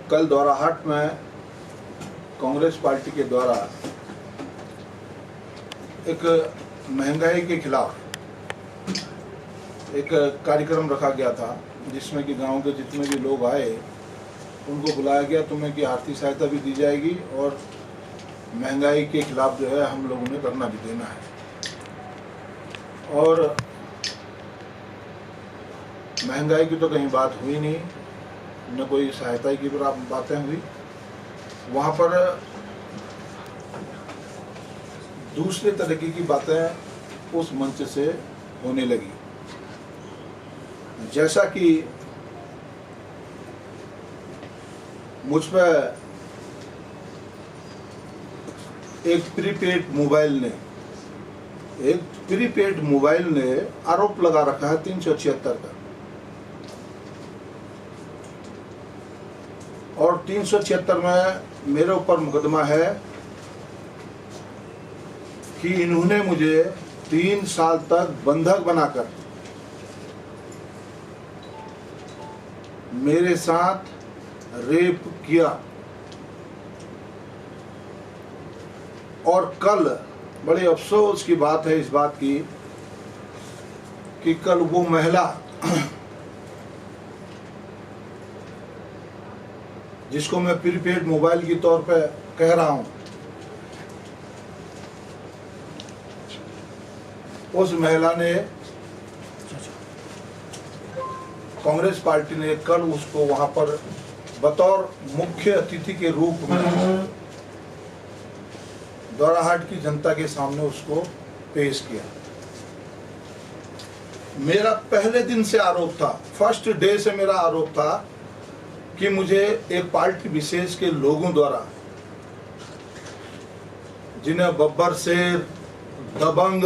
कल दोराहाट में कांग्रेस पार्टी के द्वारा एक महंगाई के खिलाफ एक कार्यक्रम रखा गया था, जिसमें कि गांव के जितने भी लोग आए उनको बुलाया गया। तुम्हें की आर्थिक सहायता भी दी जाएगी और महंगाई के खिलाफ जो है हम लोगों ने धरना भी देना है। और महंगाई की तो कहीं बात हुई नहीं, न कोई सहायता की बातें हुई। वहाँ पर दूसरे तरीके की बातें उस मंच से होने लगी, जैसा कि मुझ पर एक प्रीपेड मोबाइल ने आरोप लगा रखा है 376 का, और 376 में मेरे ऊपर मुकदमा है कि इन्होंने मुझे 3 साल तक बंधक बनाकर मेरे साथ रेप किया। और कल बड़े अफसोस की बात है इस बात की कि कल वो महिला जिसको मैं प्रीपेड मोबाइल के तौर पे कह रहा हूं, उस महिला ने, कांग्रेस पार्टी ने कल उसको वहां पर बतौर मुख्य अतिथि के रूप में दोराहाट की जनता के सामने उसको पेश किया। मेरा पहले दिन से आरोप था, फर्स्ट डे से मेरा आरोप था कि मुझे एक पार्टी विशेष के लोगों द्वारा, जिन्हें बब्बर शेर, दबंग,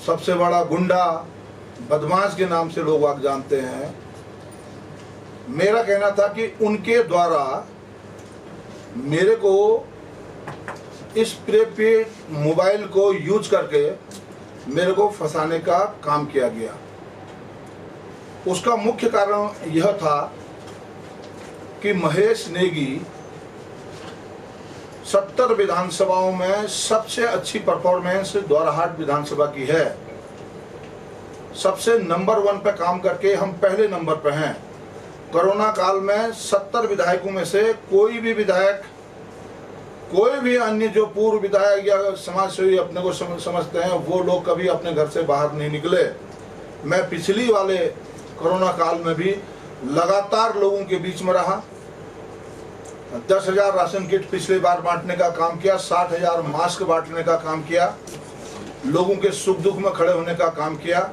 सबसे बड़ा गुंडा, बदमाश के नाम से लोग आप जानते हैं, मेरा कहना था कि उनके द्वारा मेरे को इस प्रीपेड मोबाइल को यूज करके मेरे को फंसाने का काम किया गया। उसका मुख्य कारण यह था कि महेश नेगी 70 विधानसभाओं में सबसे अच्छी परफॉर्मेंस दोराहाट विधानसभा की है। सबसे नंबर 1 पे काम करके हम पहले नंबर पे हैं। कोरोना काल में 70 विधायकों में से कोई भी विधायक, कोई भी अन्य जो पूर्व विधायक या समाज सेवी अपने को समझते हैं, वो लोग कभी अपने घर से बाहर नहीं निकले। मैं पिछली वाले कोरोना काल में भी लगातार लोगों के बीच में रहा। 10,000 राशन किट पिछली बार बांटने का काम किया, 60,000 मास्क बांटने का काम किया, लोगों के सुख दुख में खड़े होने का काम किया,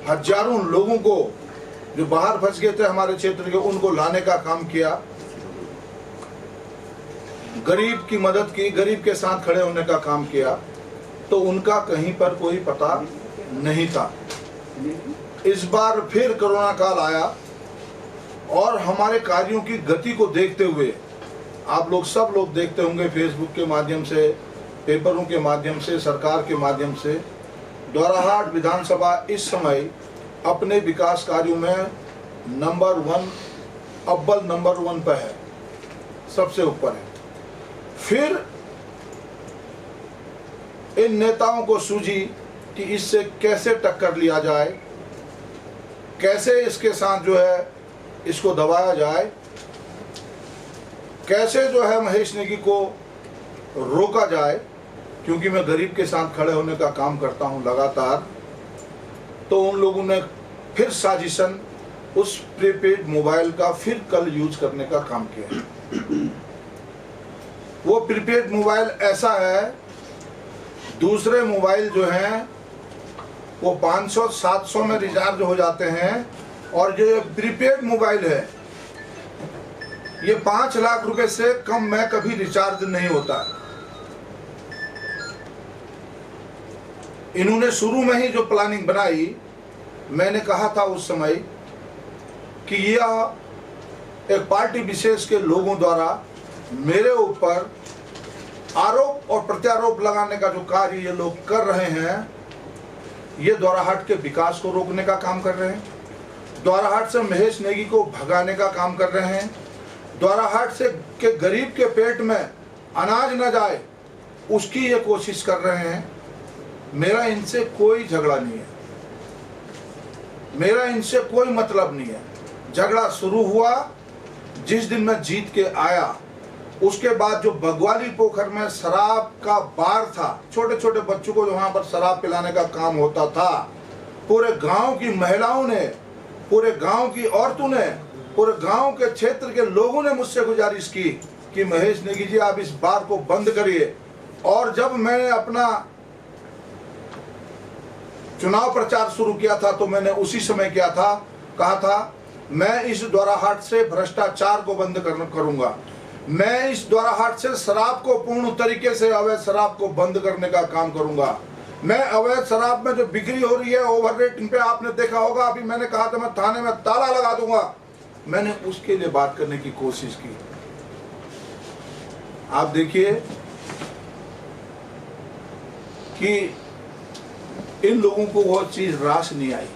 हजारों लोगों को जो बाहर फंस गए थे हमारे क्षेत्र के, उनको लाने का काम किया, गरीब की मदद की, गरीब के साथ खड़े होने का काम किया। तो उनका कहीं पर कोई पता नहीं था। इस बार फिर कोरोना काल आया और हमारे कार्यों की गति को देखते हुए, आप लोग सब लोग देखते होंगे फेसबुक के माध्यम से, पेपरों के माध्यम से, सरकार के माध्यम से, दोराहाट विधानसभा इस समय अपने विकास कार्यों में अव्वल नंबर 1 पर है, सबसे ऊपर है। फिर इन नेताओं को सूझी कि इससे कैसे टक्कर लिया जाए, कैसे इसके साथ जो है इसको दबाया जाए, कैसे जो है महेश नेगी को रोका जाए, क्योंकि मैं गरीब के साथ खड़े होने का काम करता हूं लगातार। तो उन लोगों ने फिर साजिशन उस प्रीपेड मोबाइल का फिर कल यूज करने का काम किया। वो प्रीपेड मोबाइल ऐसा है, दूसरे मोबाइल जो हैं वो 500-700 में रिचार्ज हो जाते हैं, और जो प्रीपेड मोबाइल है ये 5 लाख रुपए से कम में कभी रिचार्ज नहीं होता। इन्होंने शुरू में ही जो प्लानिंग बनाई, मैंने कहा था उस समय कि यह एक पार्टी विशेष के लोगों द्वारा मेरे ऊपर आरोप और प्रत्यारोप लगाने का जो कार्य ये लोग कर रहे हैं, ये दोराहाट के विकास को रोकने का काम कर रहे हैं, दोराहाट से महेश नेगी को भगाने का काम कर रहे हैं, दोराहाट से के गरीब के पेट में अनाज न जाए उसकी ये कोशिश कर रहे हैं। मेरा इनसे कोई झगड़ा नहीं है, मेरा इनसे कोई मतलब नहीं है। झगड़ा शुरू हुआ जिस दिन मैं जीत के आया, उसके बाद जो बगवाली पोखर में शराब का बार था, छोटे छोटे बच्चों को वहां पर शराब पिलाने का काम होता था, पूरे गांव की महिलाओं ने, पूरे गांव की औरतों ने, पूरे गांव के क्षेत्र के लोगों ने मुझसे गुजारिश की कि महेश नेगी जी आप इस बार को बंद करिए। और जब मैंने अपना चुनाव प्रचार शुरू किया था तो मैंने उसी समय क्या था, कहा था मैं इस दोराहाट से भ्रष्टाचार को बंद करूंगा, मैं इस दोराहाट से शराब को पूर्ण तरीके से, अवैध शराब को बंद करने का काम करूंगा। मैं अवैध शराब में जो बिक्री हो रही है ओवर रेटिंग पे, आपने देखा होगा, अभी मैंने कहा था मैं थाने में ताला लगा दूंगा, मैंने उसके लिए बात करने की कोशिश की। आप देखिए कि इन लोगों को वो चीज रास नहीं आई।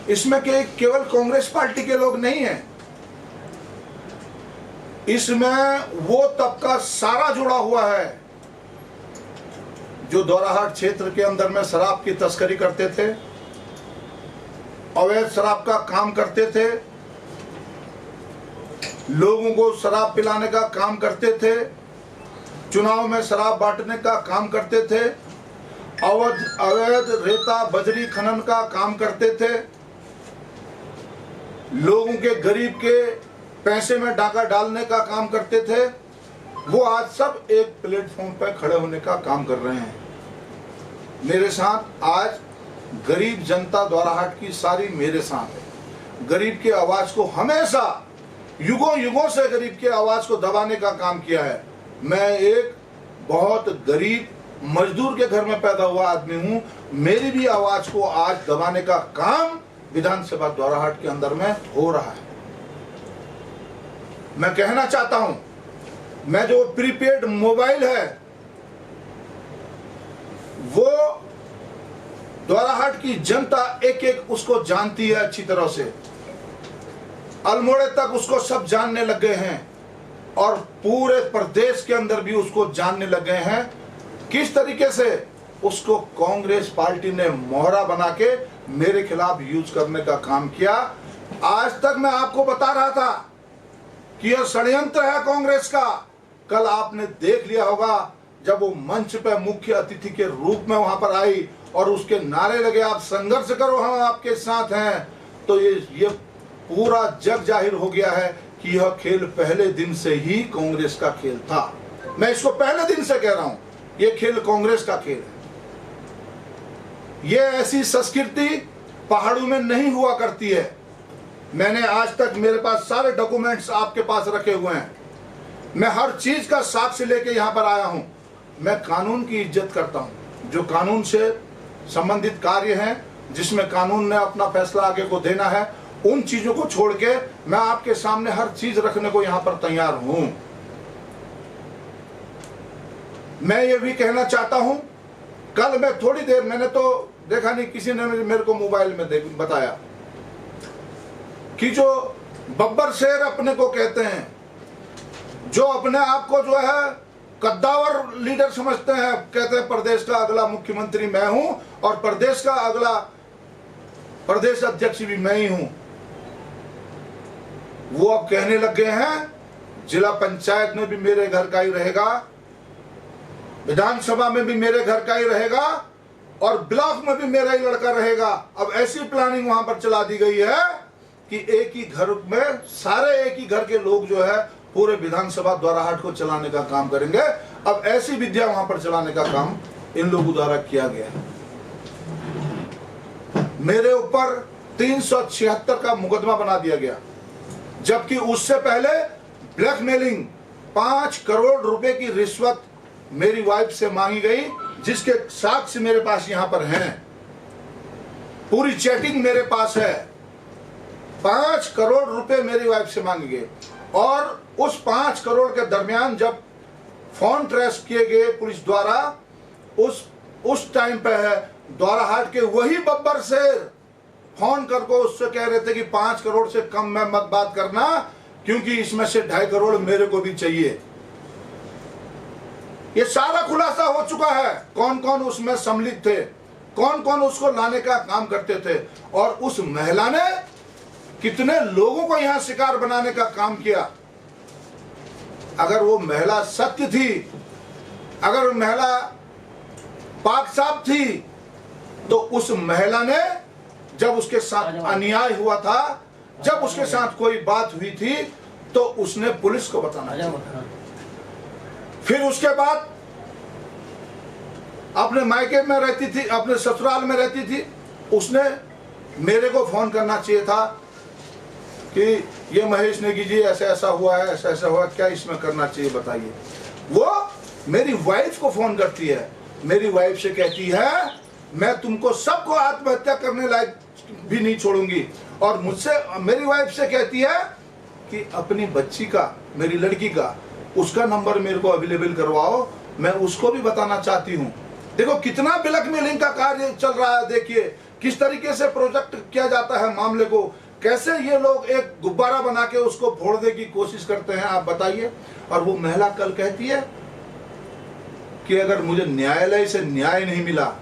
इसमें केवल कांग्रेस पार्टी के लोग नहीं हैं, इसमें वो तबका सारा जुड़ा हुआ है जो दोराहाट क्षेत्र के अंदर में शराब की तस्करी करते थे, अवैध शराब का काम करते थे, लोगों को शराब पिलाने का काम करते थे, चुनाव में शराब बांटने का काम करते थे, अवैध रेता बजरी खनन का काम करते थे, लोगों के गरीब के पैसे में डाका डालने का काम करते थे। वो आज सब एक प्लेटफॉर्म पर खड़े होने का काम कर रहे हैं। मेरे साथ आज गरीब जनता दोराहाट की सारी मेरे साथ है। गरीब की आवाज को हमेशा युगों युगों से गरीब की आवाज को दबाने का काम किया है। मैं एक बहुत गरीब मजदूर के घर में पैदा हुआ आदमी हूं, मेरी भी आवाज को आज दबाने का काम विधानसभा दोराहाट के अंदर में हो रहा है। मैं कहना चाहता हूं, मैं जो प्रीपेड मोबाइल है वो दोराहाट की जनता एक एक उसको जानती है अच्छी तरह से, अल्मोड़े तक उसको सब जानने लग गए हैं और पूरे प्रदेश के अंदर भी उसको जानने लग गए हैं। किस तरीके से उसको कांग्रेस पार्टी ने मोहरा बना के मेरे खिलाफ यूज करने का काम किया। आज तक मैं आपको बता रहा था कि यह षड्यंत्र है कांग्रेस का। कल आपने देख लिया होगा जब वो मंच पे मुख्य अतिथि के रूप में वहां पर आई और उसके नारे लगे, आप संघर्ष करो हम आपके साथ हैं। तो ये पूरा जग जाहिर हो गया है कि यह खेल पहले दिन से ही कांग्रेस का खेल था। मैं इसको पहले दिन से कह रहा हूं, यह खेल कांग्रेस का खेल है। यह ऐसी संस्कृति पहाड़ों में नहीं हुआ करती है। मैंने आज तक, मेरे पास सारे डॉक्यूमेंट्स आपके पास रखे हुए हैं, मैं हर चीज का साक्ष्य लेके यहां पर आया हूं। मैं कानून की इज्जत करता हूं। जो कानून से संबंधित कार्य हैं, जिसमें कानून ने अपना फैसला आगे को देना है, उन चीजों को छोड़ के मैं आपके सामने हर चीज रखने को यहां पर तैयार हूं। मैं ये भी कहना चाहता हूं, कल मैं थोड़ी देर, मैंने तो देखा नहीं, किसी ने मेरे को मोबाइल में बताया कि जो बब्बर शेर अपने को कहते हैं, जो अपने आप को जो है कद्दावर लीडर समझते हैं, कहते हैं प्रदेश का अगला मुख्यमंत्री मैं हूं और प्रदेश का अगला प्रदेश अध्यक्ष भी मैं ही हूं, वो अब कहने लग गए हैं जिला पंचायत में भी मेरे घर का ही रहेगा, विधानसभा में भी मेरे घर का ही रहेगा और ब्लॉक में भी मेरा ही लड़का रहेगा। अब ऐसी प्लानिंग वहां पर चला दी गई है कि एक ही घर में सारे एक ही घर के लोग जो है पूरे विधानसभा दोराहाट को चलाने का काम करेंगे। अब ऐसी विद्या वहां पर चलाने का काम इन लोगों द्वारा किया गया है। मेरे ऊपर 376 का मुकदमा बना दिया गया, जबकि उससे पहले ब्लैकमेलिंग 5 करोड़ रुपए की रिश्वत मेरी वाइफ से मांगी गई, जिसके साक्ष्य मेरे पास यहां पर हैं, पूरी चैटिंग मेरे पास है। 5 करोड़ रुपए मेरी वाइफ से मांगे गए और उस 5 करोड़ के दरमियान जब फोन ट्रेस किए गए पुलिस द्वारा, उस टाइम पे है द्वाराहाट के वही बब्बर शेर फोन करके उससे कह रहे थे कि 5 करोड़ से कम में मत बात करना, क्योंकि इसमें से 2.5 करोड़ मेरे को भी चाहिए। ये सारा खुलासा हो चुका है, कौन कौन उसमें सम्मिलित थे, कौन कौन उसको लाने का काम करते थे, और उस महिला ने कितने लोगों को यहां शिकार बनाने का काम किया। अगर वो महिला सत्य थी, अगर वो महिला पाक साफ थी, तो उस महिला ने जब उसके साथ अन्याय हुआ था, जब उसके साथ कोई बात हुई थी, तो उसने पुलिस को बताना चाहिए। फिर उसके बाद अपने मायके में रहती थी, अपने ससुराल में रहती थी, उसने मेरे को फोन करना चाहिए था कि ये महेश नेगी जी ऐसा ऐसा हुआ है, ऐसा ऐसा हुआ, क्या इसमें करना चाहिए बताइए। वो मेरी वाइफ को फोन करती है, मेरी वाइफ से कहती है मैं तुमको सबको आत्महत्या करने लायक भी नहीं छोड़ूंगी, और मुझसे मेरी वाइफ से कहती है कि अपनी बच्ची का, मेरी लड़की का, उसका नंबर मेरे को अवेलेबल करवाओ, मैं उसको भी बताना चाहती हूँ। देखो कितना ब्लैकमेलिंग का कार्य चल रहा है, देखिए किस तरीके से प्रोजेक्ट किया जाता है मामले को, कैसे ये लोग एक गुब्बारा बना के उसको फोड़ने की कोशिश करते हैं, आप बताइए। और वो महिला कल कहती है कि अगर मुझे न्यायालय से न्याय नहीं मिला,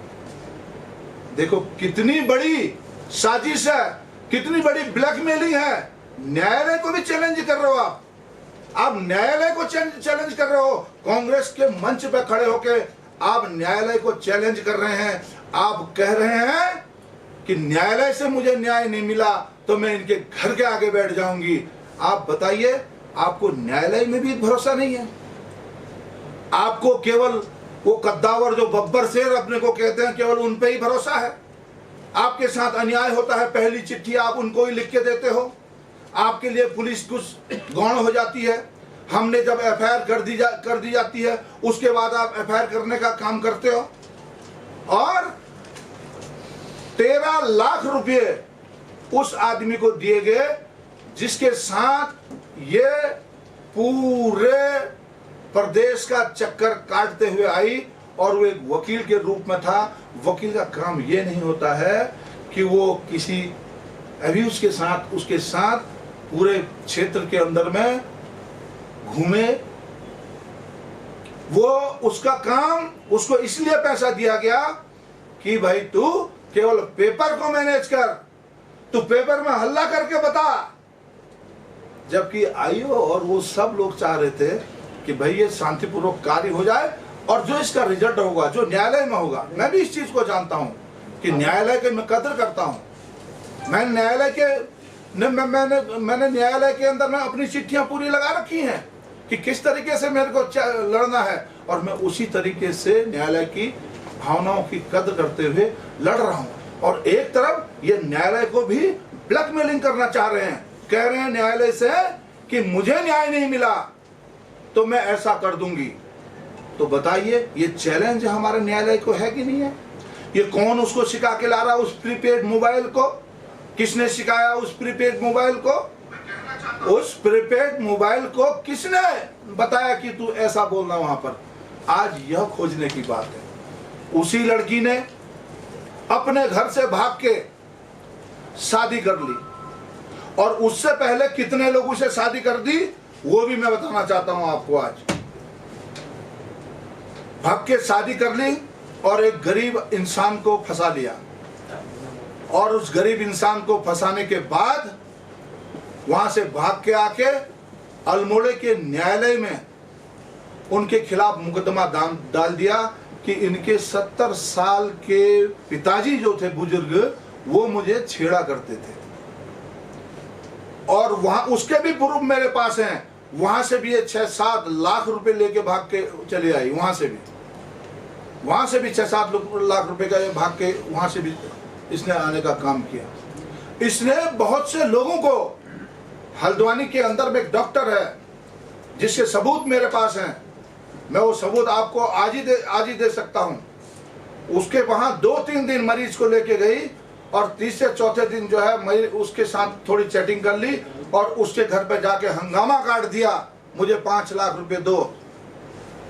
देखो कितनी बड़ी साजिश है, कितनी बड़ी ब्लैकमेलिंग है। न्यायालय को भी चैलेंज कर रहे हो आप न्यायालय को चैलेंज कर रहे हो, कांग्रेस के मंच पे खड़े होके आप न्यायालय को चैलेंज कर रहे हैं। आप कह रहे हैं कि न्यायालय से मुझे न्याय नहीं मिला तो मैं इनके घर के आगे बैठ जाऊंगी। आप बताइए, आपको न्यायालय में भी भरोसा नहीं है? आपको केवल वो कद्दावर जो बब्बर शेर अपने को कहते हैं, केवल उन पे ही भरोसा है? आपके साथ अन्याय होता है, पहली चिट्ठी आप उनको ही लिख के देते हो, आपके लिए पुलिस कुछ गौण हो जाती है। हमने जब एफआईआर कर दी जाती है, उसके बाद आप एफआईआर करने का काम करते हो, और 13 लाख रुपए उस आदमी को दिए गए जिसके साथ ये पूरे प्रदेश का चक्कर काटते हुए आई, और वो एक वकील के रूप में था। वकील का काम ये नहीं होता है कि वो किसी अब्यूज के साथ, उसके साथ पूरे क्षेत्र के अंदर में घूमे। वो उसका काम, उसको इसलिए पैसा दिया गया कि भाई तू केवल पेपर को मैनेज कर, तू पेपर में हल्ला करके बता। जबकि आईओ और वो सब लोग चाह रहे थे कि भाई ये शांतिपूर्वक कार्य हो जाए, और जो इसका रिजल्ट होगा, जो न्यायालय में होगा, मैं भी इस चीज को जानता हूं कि न्यायालय के मैं कदर करता हूं। मैं न्यायालय के मैंने न्यायालय के अंदर में अपनी चिट्ठियां पूरी लगा रखी हैं कि किस तरीके से मेरे को लड़ना है, और मैं उसी तरीके से न्यायालय की भावनाओं की कदर करते हुए लड़ रहा हूं। और एक तरफ ये न्यायालय को भी ब्लैकमेलिंग करना चाह रहे हैं, कह रहे हैं न्यायालय से कि मुझे न्याय नहीं मिला तो मैं ऐसा कर दूंगी। तो बताइए, ये चैलेंज हमारे न्यायालय को है कि नहीं है? ये कौन उसको सिखा के ला रहा, उस प्रीपेड मोबाइल को? किसने सिखाया उस प्रीपेड मोबाइल को? उस प्रीपेड मोबाइल को किसने बताया कि तू ऐसा बोलना वहां पर? आज यह खोजने की बात है। उसी लड़की ने अपने घर से भाग के शादी कर ली, और उससे पहले कितने लोगों से शादी कर दी वो भी मैं बताना चाहता हूं आपको। आज भाग के शादी कर ली और एक गरीब इंसान को फंसा लिया, और उस गरीब इंसान को फंसाने के बाद वहां से भाग के आके अल्मोड़े के न्यायालय में उनके खिलाफ मुकदमा डाल दिया कि इनके 70 साल के पिताजी जो थे बुजुर्ग, वो मुझे छेड़ा करते थे। और वहां उसके भी प्रूफ मेरे पास हैं। वहां से भी ये 6-7 लाख रुपए लेके भाग के चले आई। वहां से भी 6-7 लाख रुपए का ये भाग के वहां से भी इसने आने का काम किया। इसने बहुत से लोगों को, हल्द्वानी के अंदर में एक डॉक्टर है जिसके सबूत मेरे पास हैं, मैं वो सबूत आपको आज ही दे सकता हूं। उसके वहां 2-3 दिन मरीज को लेके गई, और तीसरे चौथे दिन जो है मैं उसके साथ थोड़ी चैटिंग कर ली, और उसके घर पे जाके हंगामा काट दिया, मुझे 5 लाख रुपए दो।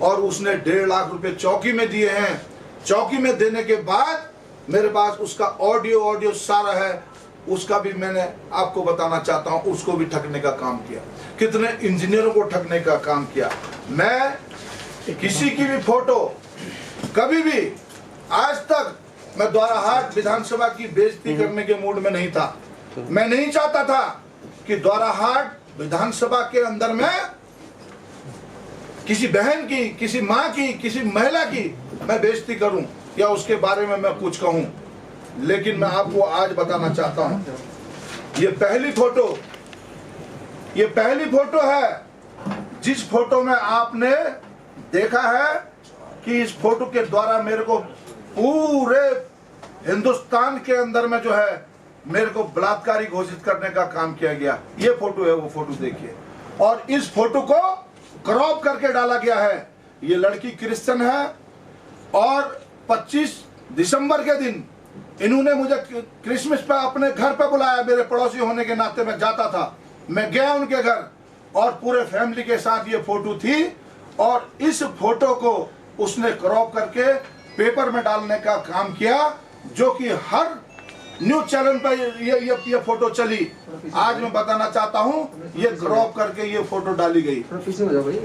और उसने 1.5 लाख रुपए चौकी में दिए हैं। चौकी में देने के बाद मेरे पास उसका ऑडियो सारा है, उसका भी मैंने आपको बताना चाहता हूं। उसको भी ठगने का काम किया, कितने इंजीनियरों को ठगने का काम किया। मैं किसी की भी फोटो कभी भी आज तक मैं द्वाराहाट विधानसभा की बेइज्जती करने के मूड में नहीं था। मैं नहीं चाहता था कि द्वाराहाट विधानसभा के अंदर में किसी बहन की, किसी माँ की, किसी महिला की मैं बेइज्जती करूं या उसके बारे में मैं कुछ कहूं। लेकिन मैं आपको आज बताना चाहता हूं, ये पहली फोटो है जिस फोटो में आपने देखा है कि इस फोटो के द्वारा मेरे को पूरे हिंदुस्तान के अंदर में जो है मेरे को बलात्कारी घोषित करने का काम किया गया। ये फोटो है, वो फोटो देखिए। और इस फोटो को क्रॉप करके डाला गया है। ये लड़की क्रिश्चियन है और 25 दिसंबर के दिन इन्होंने मुझे क्रिसमस पे अपने घर पे बुलाया। मेरे पड़ोसी होने के नाते मैं जाता था, मैं गया उनके घर और पूरे फैमिली के साथ ये फोटो थी। और इस फोटो को उसने क्रॉप करके पेपर में डालने का काम किया, जो कि हर न्यूज चैनल पर ये फोटो चली। आज मैं बताना चाहता हूँ, ये क्रॉप करके ये फोटो डाली गई,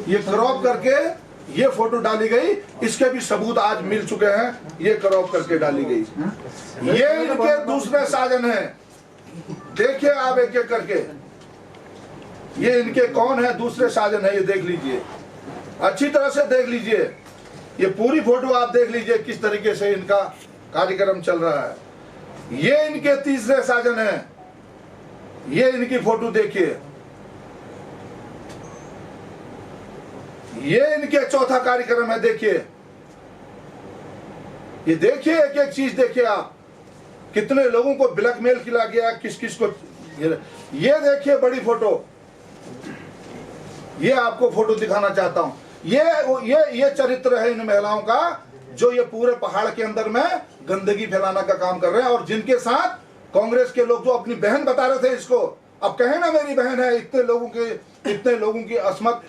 ये क्रॉप करके ये फोटो डाली गई। इसके भी सबूत आज मिल चुके हैं, ये क्रॉप करके डाली गई। ये इनके दूसरे साजन है। देखिए आप एक एक करके, ये इनके कौन है दूसरे साजन है, ये देख लीजिए, अच्छी तरह से देख लीजिए। ये पूरी फोटो आप देख लीजिए किस तरीके से इनका कार्यक्रम चल रहा है। ये इनके तीसरे साजन है, ये इनकी फोटो देखिए। ये इनके चौथा कार्यक्रम है, देखिए। ये देखिए, एक एक चीज देखिए आप, कितने लोगों को ब्लैकमेल किया गया, किस किस को। ये देखिए बड़ी फोटो, ये आपको फोटो दिखाना चाहता हूं। ये चरित्र है इन महिलाओं का, जो ये पूरे पहाड़ के अंदर में गंदगी फैलाना का काम कर रहे हैं। और जिनके साथ कांग्रेस के लोग जो अपनी बहन बता रहे थे इसको, अब कहे ना मेरी बहन है, इतने लोगों की असमत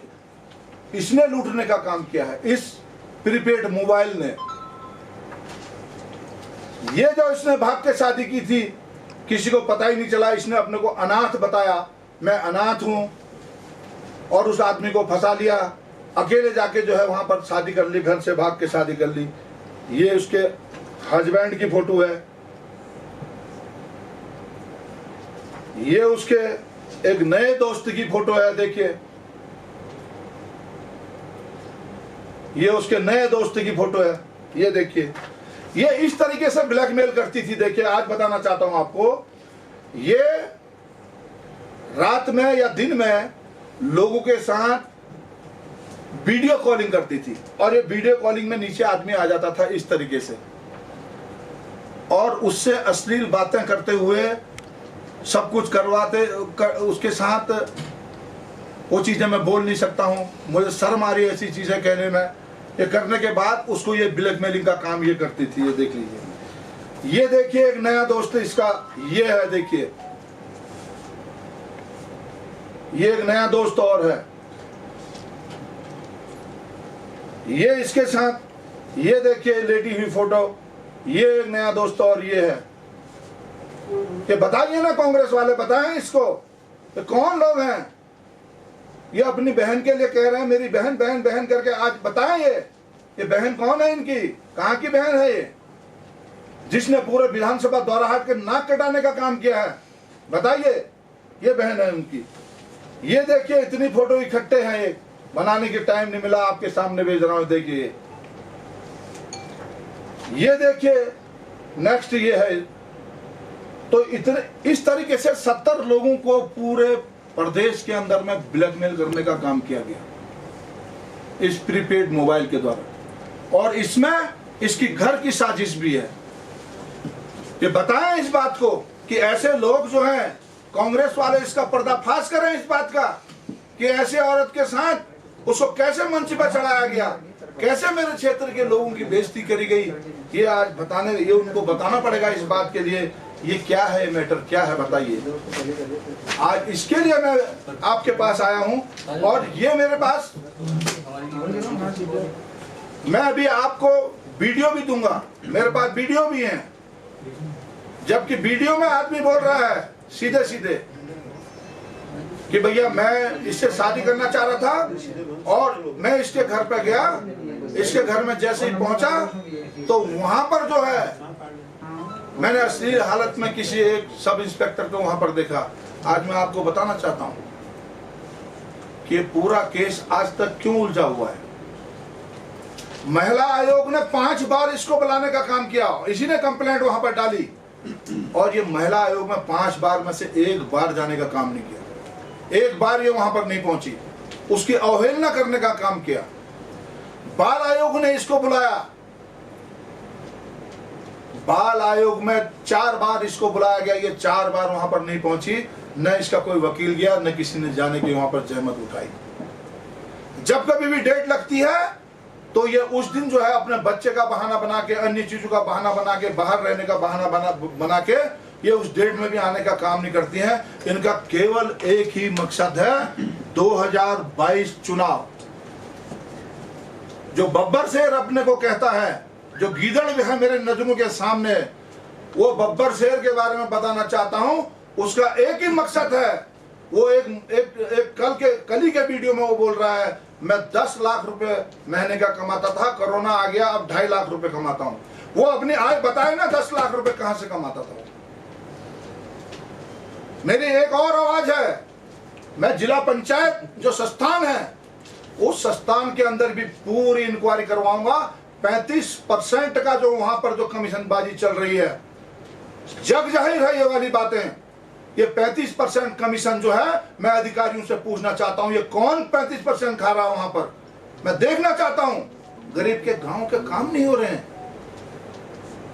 इसने लूटने का काम किया है, इस प्रीपेड मोबाइल ने। ये जो इसने भाग के शादी की थी, किसी को पता ही नहीं चला। इसने अपने को अनाथ बताया, मैं अनाथ हूं, और उस आदमी को फंसा लिया। अकेले जाके जो है वहां पर शादी कर ली, घर से भाग के शादी कर ली। ये उसके हस्बैंड की फोटो है, ये उसके एक नए दोस्त की फोटो है, देखिए। ये उसके नए दोस्त की फोटो है, ये देखिए। ये इस तरीके से ब्लैकमेल करती थी। देखिए, आज बताना चाहता हूं आपको, ये रात में या दिन में लोगों के साथ वीडियो कॉलिंग करती थी। और ये वीडियो कॉलिंग में नीचे आदमी आ जाता था इस तरीके से, और उससे अश्लील बातें करते हुए सब कुछ करवाते उसके साथ। वो चीजें मैं बोल नहीं सकता हूं, मुझे शर्म आ रही है ऐसी चीजें कहने में। ये करने के बाद उसको ये ब्लैकमेलिंग का काम ये करती थी। ये देख लीजिए, ये देखिए एक नया दोस्त इसका ये है, देखिए ये एक नया दोस्त और है, ये इसके साथ। ये देखिए लेटी हुई फोटो, ये एक नया दोस्त और ये है। ये बताइए ना, कांग्रेस वाले बताएं इसको, ये कौन लोग हैं। ये अपनी बहन के लिए कह रहे हैं, मेरी बहन बहन बहन करके। आज बताएं ये बहन कौन है इनकी, कहां की बहन है ये, जिसने पूरे विधानसभा द्वाराहाट के नाक कटाने का काम किया है। बताइए, ये बहन है उनकी। ये देखिए इतनी फोटो इकट्ठे हैं, ये बनाने के टाइम नहीं मिला, आपके सामने भेज रहा हूं। देखिए, ये देखिए नेक्स्ट ये है। तो इतने इस तरीके से 70 लोगों को पूरे प्रदेश के अंदर में ब्लैकमेल करने का काम किया गया इस प्रीपेड मोबाइल के द्वारा। और इसमें इसकी घर की साजिश भी है। ये बताएं इस बात को कि ऐसे लोग जो हैं, कांग्रेस वाले इसका पर्दाफाश करें इस बात का कि ऐसे औरत के साथ उसको कैसे मंच पर चढ़ाया गया, कैसे मेरे क्षेत्र के लोगों की बेइज्जती करी गई। ये आज ये उनको बताना पड़ेगा इस बात के लिए। ये क्या है, मैटर क्या है, बताइए। आज इसके लिए मैं आपके पास आया हूं। और ये मेरे पास, मैं अभी आपको वीडियो भी दूंगा, मेरे पास वीडियो भी है। जबकि वीडियो में आदमी बोल रहा है सीधे सीधे कि भैया मैं इससे शादी करना चाह रहा था और मैं इसके घर पे गया, इसके घर में जैसे ही पहुंचा तो वहां पर जो है मैंने अश्लील हालत में किसी एक सब इंस्पेक्टर को वहां पर देखा। आज मैं आपको बताना चाहता हूं कि ये पूरा केस आज तक क्यों उलझा हुआ है। महिला आयोग ने 5 बार इसको बुलाने का काम किया, इसी ने कंप्लेंट वहां पर डाली और ये महिला आयोग में 5 बार में से 1 बार जाने का काम नहीं किया। 1 बार ये वहां पर नहीं पहुंची, उसकी अवहेलना करने का काम किया। बाल आयोग ने इसको बुलाया, बाल आयोग में 4 बार इसको बुलाया गया, ये 4 बार वहां पर नहीं पहुंची। न इसका कोई वकील गया, न किसी ने जाने की वहां पर जहमत उठाई। जब कभी भी डेट लगती है तो ये उस दिन जो है अपने बच्चे का बहाना बना के, अन्य चीजों का बहाना बना के, बाहर रहने का बहाना बना के ये उस डेट में भी आने का काम नहीं करती हैं। इनका केवल एक ही मकसद है, 2022 चुनाव। जो बब्बर शेर अपने को कहता है, जो गीदड़ भी है मेरे नजरों के सामने, वो बब्बर शेर के बारे में बताना चाहता हूं। उसका एक ही मकसद है, वो एक कल ही के वीडियो में वो बोल रहा है मैं 10 लाख रुपए महीने का कमाता था, कोरोना आ गया अब 2.5 लाख रुपए कमाता हूं। वो अपनी आय बताए ना 10 लाख रुपए कहां से कमाता था। मेरी एक और आवाज है, मैं जिला पंचायत जो संस्थान है उस संस्थान के अंदर भी पूरी इंक्वायरी करवाऊंगा। 35% का जो वहां पर जो कमीशनबाजी चल रही है, जग जाहिर है ये वाली बातें। ये 35% कमीशन जो है, मैं अधिकारियों से पूछना चाहता हूं ये कौन 35% खा रहा है वहां पर। मैं देखना चाहता हूं, गरीब के गांव के काम नहीं हो रहे हैं,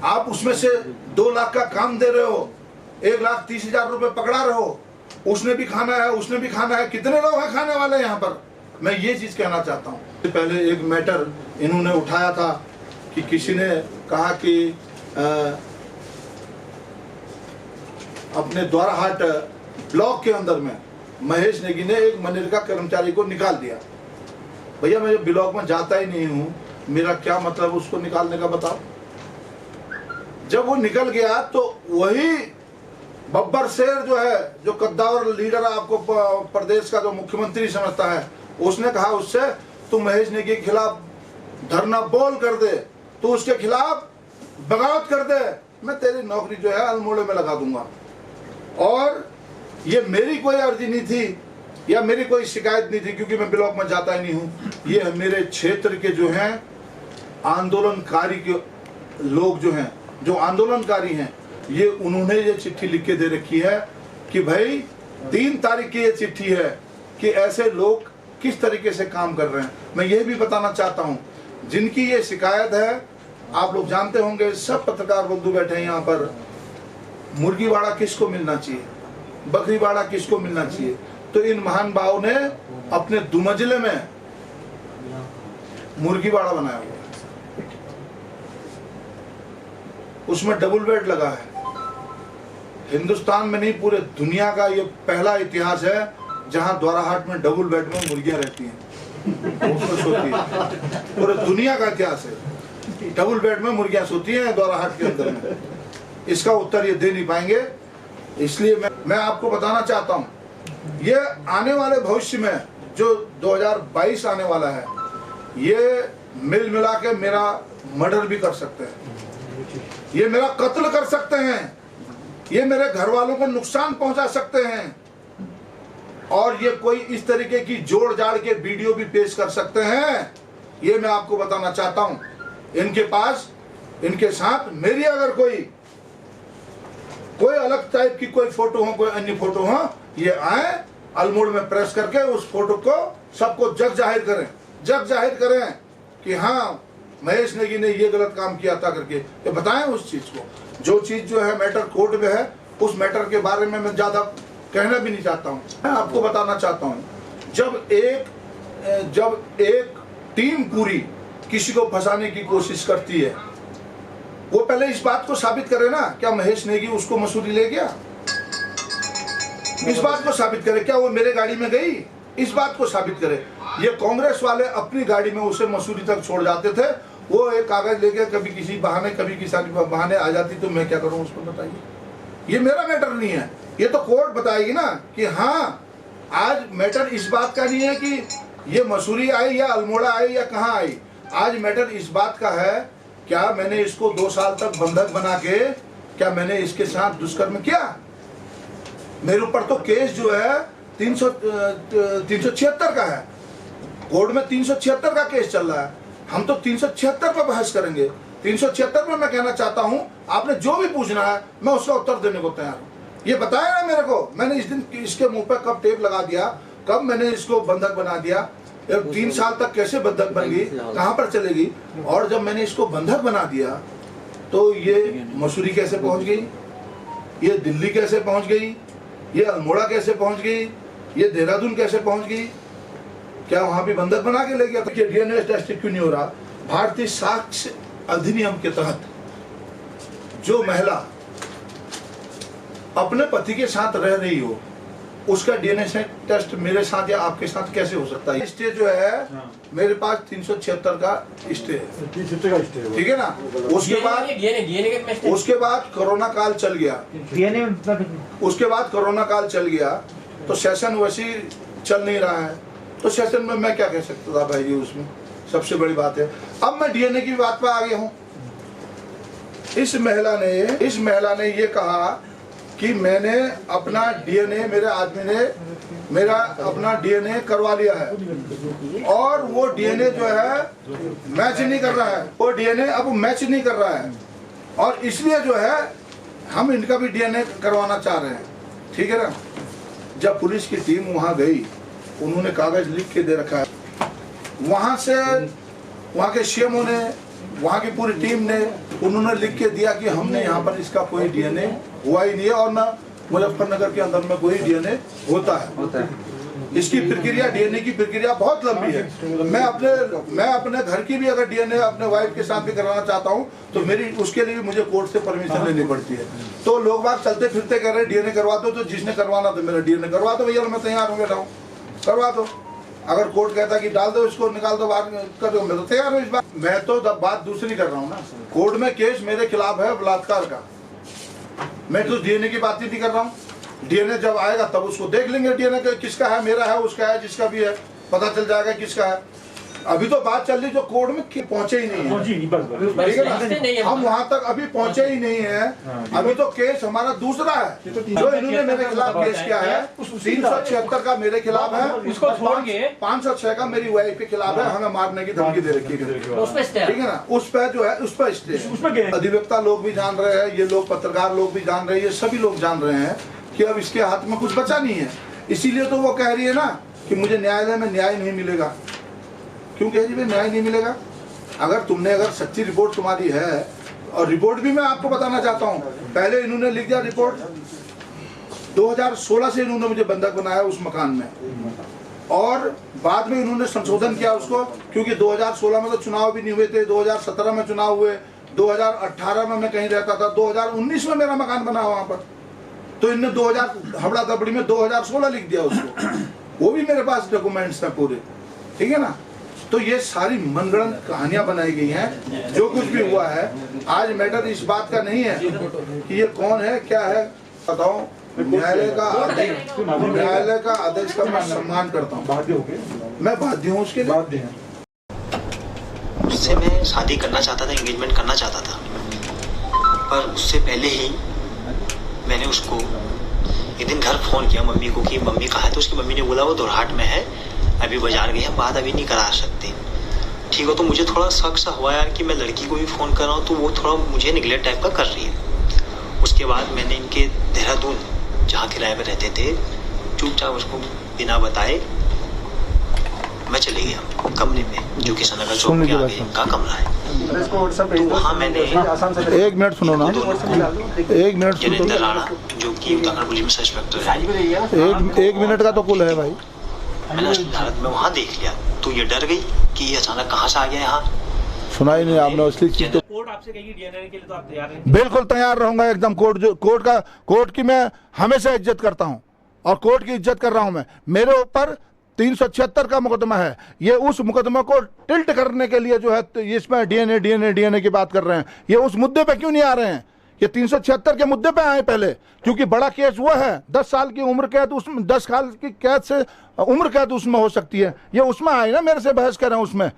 आप उसमें से 2 लाख का काम दे रहे हो, 1,30,000 रुपए पकड़ा रहे हो। उसने भी खाना है, उसने भी खाना है, कितने लोग हैं खाने वाले यहाँ पर। मैं ये चीज कहना चाहता हूँ। पहले एक मैटर इन्होंने उठाया था कि किसी ने कहा कि अपने द्वाराहाट ब्लॉक के अंदर में महेश नेगी ने एक मनरेगा कर्मचारी को निकाल दिया। भैया मैं ब्लॉक में जाता ही नहीं हूँ, मेरा क्या मतलब उसको निकालने का, बताओ। जब वो निकल गया तो वही बब्बर शेर जो है, जो कद्दावर लीडर आपको प्रदेश का जो मुख्यमंत्री समझता है, उसने कहा उससे तू महेश नेगी के खिलाफ धरना बोल कर दे, तू उसके खिलाफ बगावत कर दे, मैं तेरी नौकरी जो है अल्मोड़े में लगा दूंगा। और ये मेरी कोई अर्जी नहीं थी या मेरी कोई शिकायत नहीं थी, क्योंकि मैं ब्लॉक में जाता ही नहीं हूँ। ये मेरे क्षेत्र के जो हैं आंदोलनकारी के लोग जो हैं, जो आंदोलनकारी हैं, ये उन्होंने ये चिट्ठी लिख के दे रखी है कि भाई 3 तारीख की ये चिट्ठी है कि ऐसे लोग किस तरीके से काम कर रहे हैं। मैं ये भी बताना चाहता हूँ, जिनकी ये शिकायत है, आप लोग जानते होंगे, सब पत्रकार बंधु बैठे हैं यहाँ पर, मुर्गीवाड़ा किसको मिलना चाहिए, बकरीवाड़ा किसको मिलना चाहिए। तो इन महान भाव ने अपने दुमजले में मुर्गीवाड़ा बनाया हुआ है, उसमें डबल बेड लगा है। हिंदुस्तान में नहीं, पूरे दुनिया का ये पहला इतिहास है जहां द्वाराहाट में डबल बेड में मुर्गियां रहती हैं, उसमें सोती है। पूरे दुनिया का इतिहास है, डबल बेड में मुर्गियां सोती हैं द्वाराहाट के अंदर में। इसका उत्तर ये दे नहीं पाएंगे, इसलिए मैं आपको बताना चाहता हूं, ये आने वाले भविष्य में जो 2022 आने वाला है, ये मिल मिला के मेरा मर्डर भी कर सकते हैं, ये मेरा कत्ल कर सकते हैं, ये मेरे घर वालों को नुकसान पहुंचा सकते हैं, और ये कोई इस तरीके की जोड़ जाड़ के वीडियो भी पेश कर सकते हैं। ये मैं आपको बताना चाहता हूं। इनके पास, इनके साथ मेरी अगर कोई अलग टाइप की कोई फोटो हो, कोई अन्य फोटो हो, ये आए अल्मोड़ में प्रेस करके उस फोटो को सबको जग जाहिर करें कि हाँ महेश नेगी ने ये गलत काम किया था करके, ये बताएं उस चीज को। जो चीज जो है मैटर कोर्ट में है, उस मैटर के बारे में मैं ज्यादा कहना भी नहीं चाहता हूं। मैं आपको बताना चाहता हूं, जब एक टीम पूरी किसी को फंसाने की कोशिश करती है, वो पहले इस बात को साबित करे ना, क्या महेश नेगी उसको मसूरी ले गया, इस बात को साबित करे। क्या वो मेरे गाड़ी में गई, इस बात को साबित करे। ये कांग्रेस वाले अपनी गाड़ी में उसे मसूरी तक छोड़ जाते थे, वो एक कागज लेके कभी किसी बहाने कभी किसी बहाने आ जाती, तो मैं क्या करूं उसको बताइए। ये मेरा मैटर नहीं है, ये तो कोर्ट बताएगी ना कि हाँ आज मैटर इस बात का नहीं है कि ये मसूरी आई या अल्मोड़ा आई या कहाँ आई। आज मैटर इस बात का है, क्या मैंने इसको 2 साल तक बंधक बना के क्या मैंने इसके साथ दुष्कर्म किया? मेरे ऊपर तो केस जो है 376 का है, कोर्ट में 376 का केस चल रहा है। हम तो 376 पर बहस करेंगे। 376 में मैं कहना चाहता हूं, आपने जो भी पूछना है मैं उसका उत्तर देने को तैयार हूं। ये बताया ना मेरे को, मैंने इस दिन इसके मुंह पे कब टेप लगा दिया, कब मैंने इसको बंधक बना दिया, 3 साल तक कैसे बंधक बन गई, कहां पर चलेगी। और जब मैंने इसको बंधक बना दिया तो ये मसूरी कैसे पहुंच गई, ये दिल्ली कैसे पहुंच गई, ये अल्मोड़ा कैसे पहुंच गई, ये देहरादून कैसे पहुंच गई, क्या वहां भी बंधक बना के ले गया? तो डीएनए टेस्ट क्यों नहीं हो रहा? भारतीय साक्ष्य अधिनियम के तहत जो महिला अपने पति के साथ रह रही हो उसका डीएनए टेस्ट मेरे साथ या आपके साथ कैसे हो सकता है? स्टे जो है मेरे पास 376 का स्टे है, ठीक है ना। उसके बाद कोरोना काल चल गया, उसके बाद कोरोना काल चल गया तो सेशन वैसे चल नहीं रहा है, तो सेशन में मैं क्या कह सकता था भाई जी, उसमें सबसे बड़ी बात है। अब मैं डीएनए की बात पर आ गया हूँ। इस महिला ने ये कहा कि मैंने अपना डीएनए, मेरे आदमी ने मेरा अपना डीएनए करवा लिया है और वो डीएनए जो है मैच नहीं कर रहा है, वो डीएनए अब मैच नहीं कर रहा है और इसलिए जो है हम इनका भी डीएनए करवाना चाह रहे हैं, ठीक है ना। जब पुलिस की टीम वहां गई, उन्होंने कागज लिख के दे रखा है, वहां से वहां के सीएमओ ने, वहां की पूरी टीम ने, उन्होंने लिख के दिया कि हमने यहाँ पर इसका कोई डीएनए हुआ ही नहीं है और ना मुजफ्फरनगर के अंदर में कोई डीएनए होता है। इसकी प्रक्रिया, डीएनए की प्रक्रिया बहुत लंबी है। मैं अपने घर की भी अगर डीएनए अपने वाइफ के साथ भी कराना चाहता हूँ तो मेरी उसके लिए भी मुझे कोर्ट से परमिशन लेनी पड़ती है। तो लोग बाग चलते फिरते कह रहे डीएनए करवा दो, तो जिसने करवाना तो मेरा डीएनए करवा दो भैया, मैं तैयार हूँ, बैठा हूँ, करवा दो। अगर कोर्ट कहता कि डाल दो इसको, निकाल दो, बाहर कर दो, मैं तो तैयार हूँ इस बात। मैं तो बात दूसरी कर रहा हूँ ना, कोर्ट में केस मेरे खिलाफ है बलात्कार का, मैं तो डीएनए की बात नहीं कर रहा हूँ। डीएनए जब आएगा तब उसको देख लेंगे, डीएनए किसका है, मेरा है, उसका है, जिसका भी है पता चल जाएगा किसका है। अभी तो बात चल रही जो कोर्ट में पहुंचे ही नहीं है, ठीक है ना, हम वहां तक अभी पहुंचे ही नहीं है। अभी तो केस हमारा दूसरा है, जो इन्होंने मेरे खिलाफ केस किया है 376 का मेरे खिलाफ है, उसको छोड़ के 506 का मेरी वाइफ के खिलाफ है, हमें मारने की धमकी दे रखी है, ठीक है ना। उस पर जो है, उस पर स्टे, अधिवक्ता लोग भी जान रहे हैं, ये लोग पत्रकार लोग भी जान रहे हैं, ये सभी लोग जान रहे हैं कि अब इसके हाथ में कुछ बचा नहीं है। इसीलिए तो वो कह रही है ना कि मुझे न्यायालय में न्याय नहीं मिलेगा। क्यों कह रही है न्याय नहीं मिलेगा? अगर सच्ची रिपोर्ट तुम्हारी है, और रिपोर्ट भी मैं आपको बताना चाहता हूँ, पहले इन्होंने लिख दिया रिपोर्ट, 2016 से इन्होंने मुझे बंधक बनाया उस मकान में, और बाद में इन्होंने संशोधन किया उसको, क्योंकि 2016 में तो चुनाव भी नहीं हुए थे, 2017 में चुनाव हुए, 2018 में मैं कहीं रहता था, 2019 में मेरा मकान बना वहां पर, तो इनने 2000 हबड़ा दबड़ी में 2016 लिख दिया उसको, वो भी मेरे पास डॉक्यूमेंट्स हैं पूरे, ठीक है ना। तो ये सारी मनगढ़ंत कहानियां बनाई गई हैं। जो कुछ भी हुआ है, आज मैटर इस बात का नहीं है कि ये कौन है क्या है, बताओ। न्यायालय का आदेश का मैं सम्मान करता हूँ, मैं बाध्य हूँ उसके लिए। उससे मैं शादी करना चाहता था, एंगेजमेंट करना चाहता था, पर उससे पहले ही मैंने उसको एक दिन घर फोन किया मम्मी को कि मम्मी कहाँ है, तो उसकी मम्मी ने बोला वो दोरहाट में है, अभी बाजार गए हम, बात अभी नहीं करा सकते। ठीक है, तो मुझे थोड़ा शक सा हुआ यार कि मैं लड़की को भी फ़ोन कर रहा हूँ तो वो थोड़ा मुझे निगलेक्ट टाइप का कर रही है। उसके बाद मैंने इनके देहरादून जहाँ किराए में रहते थे, चुपचाप उसको बिना बताए मैं चले गया कमरे में, जो कि सनगर चौक के आगे इनका कमरा है। तो वहाँ मैंने एक मिनत सुनो ना, एक मिनट जनेंद्र राणा जो कि उत्तराखंड पुलिस में सब इंस्पेक्टर है, एक मिनट का तो कुल है भाई, मैंने असली हालत में वहाँ देख लिया। तो ये डर गई कि ये अचानक कहाँ से आ गया यहाँ। सुना ही नहीं आपने असली चीज। तो कोर्ट आपसे कहेगी डीएनए के लिए तो आप तैयार हैं? बिल्कुल तैयार रहूंगा एकदम। कोर्ट की मैं हमेशा इज्जत करता हूँ और कोर्ट की इज्जत कर रहा हूँ मैं। मेरे ऊपर 376 का मुकदमा है, ये उस मुकदमा को टिल्ट करने के लिए जो है इसमें डीएनए की बात कर रहे हैं। ये उस मुद्दे पे क्यों नहीं आ रहे हैं ये 376 के मुद्दे पे आए पहले, क्योंकि बड़ा केस वो है 10 साल की उम्र कैद, उसमें 10 साल की कैद से उम्र कैद उसमें हो सकती है। ये उसमें आए ना, मेरे से बहस कर रहे हैं उसमें।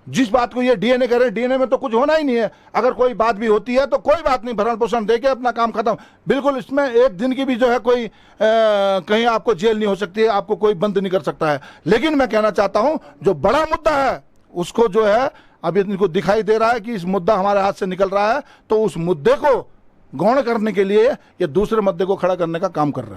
जिस बात को ये डीएनए कर रहे हैं, डीएनए में तो कुछ होना ही नहीं है। अगर कोई बात भी होती है तो कोई बात नहीं, भरण पोषण देके अपना काम खत्म। बिल्कुल इसमें एक दिन की भी जो है कोई कहीं आपको जेल नहीं हो सकती है, आपको कोई बंद नहीं कर सकता है। लेकिन मैं कहना चाहता हूं जो बड़ा मुद्दा है उसको जो है अभी इनको दिखाई दे रहा है कि इस मुद्दा हमारे हाथ से निकल रहा है, तो उस मुद्दे को गौण करने के लिए ये दूसरे मुद्दे को खड़ा करने का काम कर रहे हैं।